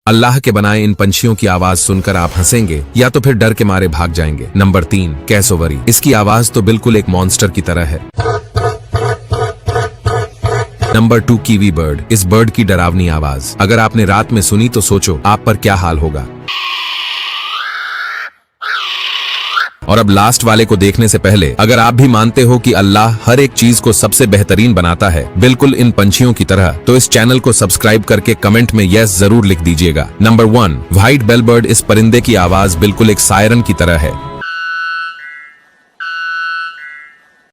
अल्लाह के बनाए इन पंछियों की आवाज सुनकर आप हंसेंगे या तो फिर डर के मारे भाग जाएंगे। Number 3, cassowary. इसकी आवाज तो बिल्कुल एक मॉन्स्टर की तरह है। Number 2, kiwi bird. इस बर्ड की डरावनी आवाज अगर आपने रात में सुनी तो सोचो आप पर क्या हाल होगा। और अब लास्ट वाले को देखने से पहले अगर आप भी मानते हो कि अल्लाह हर एक चीज को सबसे बेहतरीन बनाता है बिल्कुल इन पंछियों की तरह, तो इस चैनल को सब्सक्राइब करके कमेंट में यस जरूर लिख दीजिएगा। Number 1, white bellbird. इस परिंदे की आवाज बिल्कुल एक सायरन की तरह है।